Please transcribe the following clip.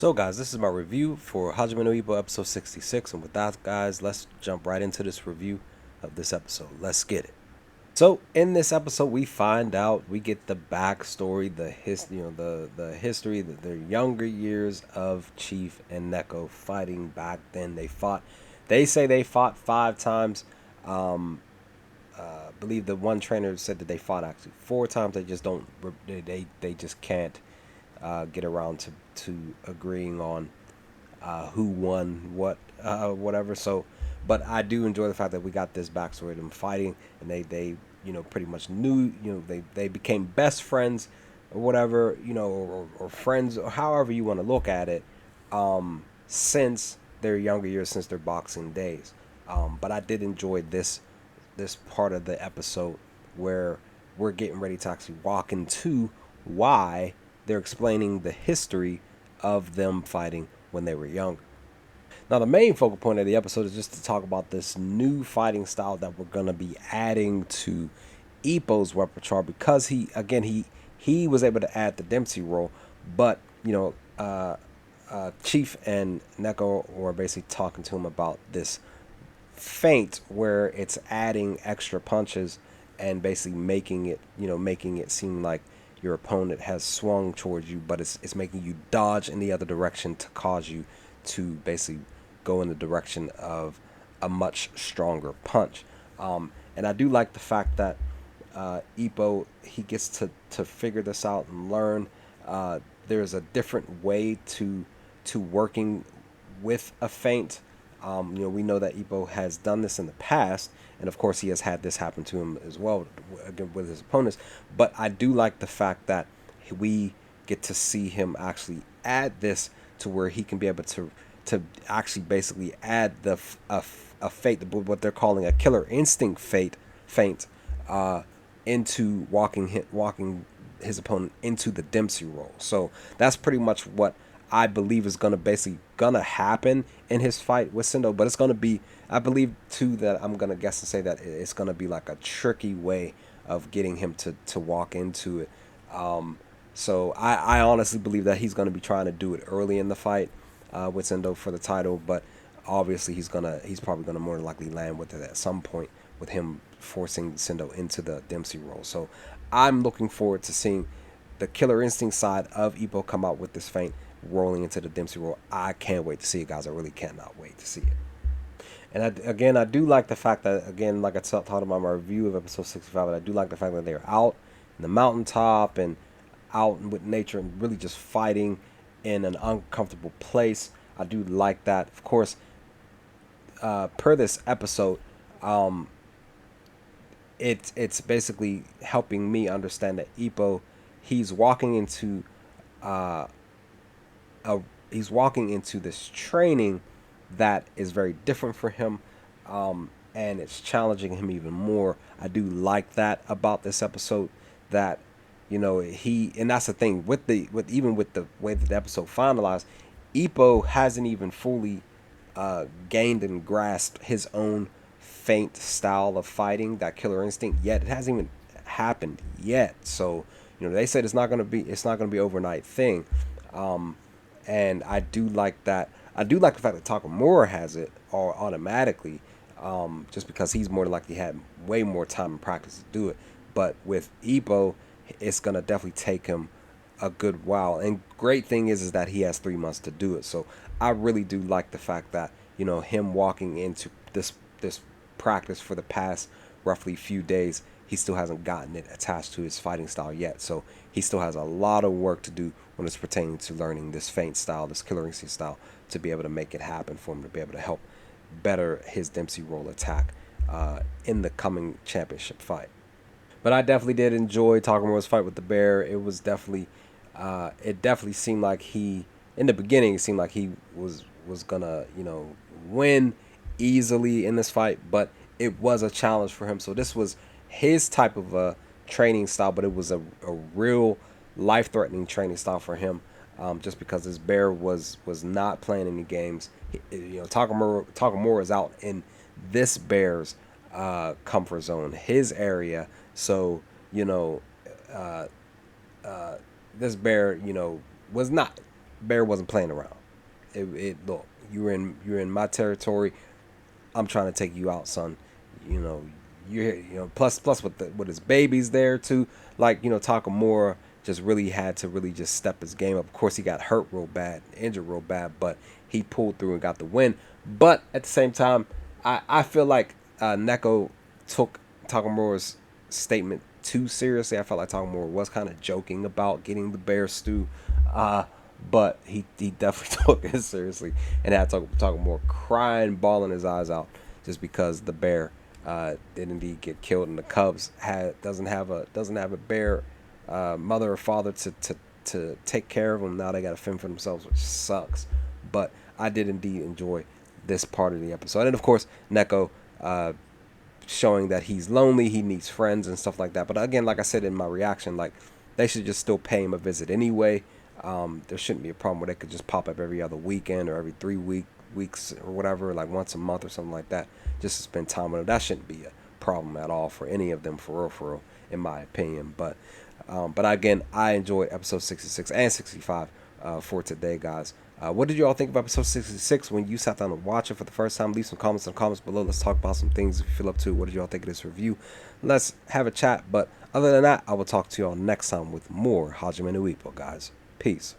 So guys, this is my review for Hajime no Ippo episode 66, and with that guys, let's jump right into this review of this episode. Let's get it. So in this episode, we find out, we get the backstory, the history, the younger years of Chief and Neko fighting back then. They say they fought 5 times. I believe the one trainer said that they fought actually 4 times. They just don't, they just can't get around to agreeing on who won what, whatever. So, but I do enjoy the fact that we got this backstory of them fighting, and they pretty much knew, they became best friends or whatever, or friends, or however you want to look at it, since their younger years, since their boxing days. But I did enjoy this part of the episode where we're getting ready to actually walk into why they're explaining the history of them fighting when they were younger. Now, the main focal point of the episode is just to talk about this new fighting style that we're going to be adding to Ippo's repertoire, because he was able to add the Dempsey roll, but Chief and Neko were basically talking to him about this feint where it's adding extra punches and basically making it seem like your opponent has swung towards you, but it's making you dodge in the other direction to cause you to basically go in the direction of a much stronger punch. And I do like the fact that Ippo, he gets to figure this out and learn. There's a different way to working with a feint. We know that Ippo has done this in the past, and of course he has had this happen to him as well with his opponents. But I do like the fact that we get to see him actually add this to where he can be able to actually basically add a feint, what they're calling a killer instinct feint, into walking his opponent into the Dempsey roll. So that's pretty much what I believe is gonna happen in his fight with Sendo. But it's gonna be, I believe too, that I'm gonna guess and say that it's gonna be like a tricky way of getting him to walk into it. So I honestly believe that he's gonna be trying to do it early in the fight with Sendo for the title, but obviously he's probably gonna more than likely land with it at some point, with him forcing Sendo into the Dempsey roll. So I'm looking forward to seeing the killer instinct side of Ippo come out with this feint, rolling into the Dempsey roll. I can't wait to see it, guys. I really cannot wait to see it. And I do like the fact that, again, like I talked about my review of episode 65, I do like the fact that they're out in the mountaintop and out with nature and really just fighting in an uncomfortable place. I do like that. Of course, per this episode, it's basically helping me understand that Ippo, he's walking into this training that is very different for him, and it's challenging him even more. I do like that about this episode, that and that's the thing with the way that the episode finalized. Ippo hasn't even fully gained and grasped his own feint style of fighting, that killer instinct, yet. It hasn't even happened yet. So they said it's not gonna be overnight thing. And I do like that. I do like the fact that Takamura has it all automatically, just because he's more likely had way more time and practice to do it. But with Ippo, it's gonna definitely take him a good while. And great thing is that he has 3 months to do it. So I really do like the fact that him walking into this practice for the past roughly few days, he still hasn't gotten it attached to his fighting style yet. So he still has a lot of work to do when it's pertaining to learning this feint style, this killer instinct style, to be able to make it happen for him, to be able to help better his Dempsey roll attack in the coming championship fight. But I definitely did enjoy Takamura's fight with the bear. It was definitely, it definitely seemed like in the beginning, it seemed like he was gonna, win easily in this fight, but it was a challenge for him. So this was his type of a training style, but it was a real life-threatening training style for him, just because this bear was not playing any games. Takamura is out in this bear's comfort zone, his area. So this bear, was not Bear wasn't playing around. It look, you're in my territory. I'm trying to take you out, son. You know, plus with his babies there too. Like, Takamura just really had to really just step his game up. Of course, he got hurt real bad, injured real bad, but he pulled through and got the win. But at the same time, I feel like Neko took Takamura's statement too seriously. I felt like Takamura was kind of joking about getting the bear stew. But he definitely took it seriously and had Takamura crying, bawling his eyes out just because the bear did indeed get killed, and the Cubs doesn't have a bear mother or father to take care of them. Now they got to fend for themselves, which sucks. But I did indeed enjoy this part of the episode, and of course Neko showing that he's lonely, he needs friends and stuff like that. But again, like I said in my reaction, like, they should just still pay him a visit anyway. There shouldn't be a problem where they could just pop up every other weekend or every 3 weeks or whatever, like once a month or something like that, just to spend time with them. That shouldn't be a problem at all for any of them, for real, in my opinion. But again, I enjoyed episode 66 and 65 for today, guys. What did you all think of episode 66 when you sat down to watch it for the first time? Leave some comments in the comments below. Let's talk about some things if you feel up to. What did you all think of this review? Let's have a chat. But other than that, I will talk to you all next time with more Hajime no Ippo, guys. Peace.